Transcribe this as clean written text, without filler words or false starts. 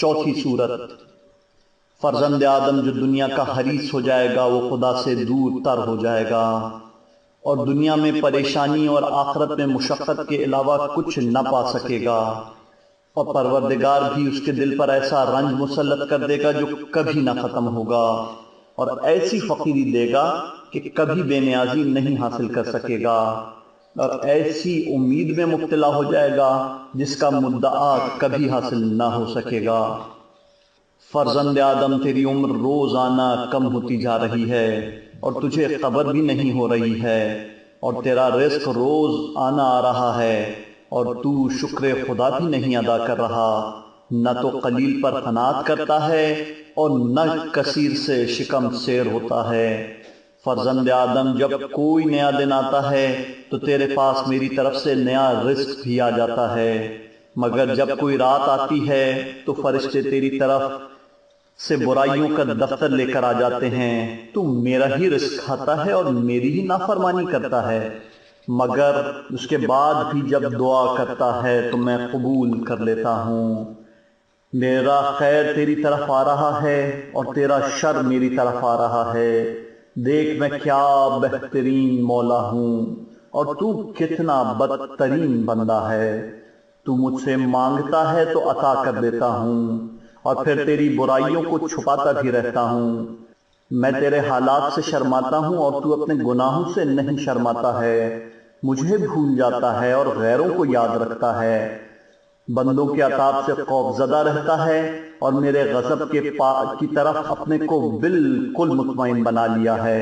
چوتھی صورت، فرزند آدم جو دنیا کا حریص ہو جائے گا وہ خدا سے دور تر ہو جائے گا اور دنیا میں پریشانی اور آخرت میں مشقت کے علاوہ کچھ نہ پا سکے گا، اور پروردگار بھی اس کے دل پر ایسا رنج مسلط کر دے گا جو کبھی نہ ختم ہوگا، اور ایسی فقیری دے گا کہ کبھی بے نیازی نہیں حاصل کر سکے گا، اور ایسی امید میں مبتلا ہو جائے گا جس کا مدعا کبھی حاصل نہ ہو سکے گا۔ فرزند آدم تیری عمر روزانہ کم ہوتی جا رہی ہے اور تجھے خبر بھی نہیں ہو رہی ہے، اور تیرا رزق روز آنا آ رہا ہے اور تو شکر خدا بھی نہیں ادا کر رہا، نہ تو قلیل پر قناعت کرتا ہے اور نہ کثیر سے شکم سیر ہوتا ہے۔ فرزند آدم جب کوئی نیا دن آتا ہے تو تیرے پاس میری طرف سے نیا رزق بھی آ جاتا ہے، مگر جب کوئی رات آتی ہے تو فرشتے تیری طرف سے برائیوں کا دفتر لے کر آ جاتے ہیں، تو میرا ہی رزق کھاتا ہے اور میری ہی نافرمانی کرتا ہے، مگر اس کے بعد بھی جب دعا کرتا ہے تو میں قبول کر لیتا ہوں۔ میرا خیر تیری طرف آ رہا ہے اور تیرا شر میری طرف آ رہا ہے، دیکھ میں کیا بہترین مولا ہوں اور تو کتنا بدترین بندہ ہے، تو مجھ سے مانگتا ہے تو عطا کر دیتا ہوں اور پھر تیری برائیوں کو چھپاتا بھی رہتا ہوں۔ میں تیرے حالات سے شرماتا ہوں اور تو اپنے گناہوں سے نہیں شرماتا ہے، مجھے بھول جاتا ہے اور غیروں کو یاد رکھتا ہے، بندوں کے عطاب سے خوف زدہ رہتا ہے اور میرے غضب کی طرف اپنے کو بالکل مطمئن بنا لیا ہے۔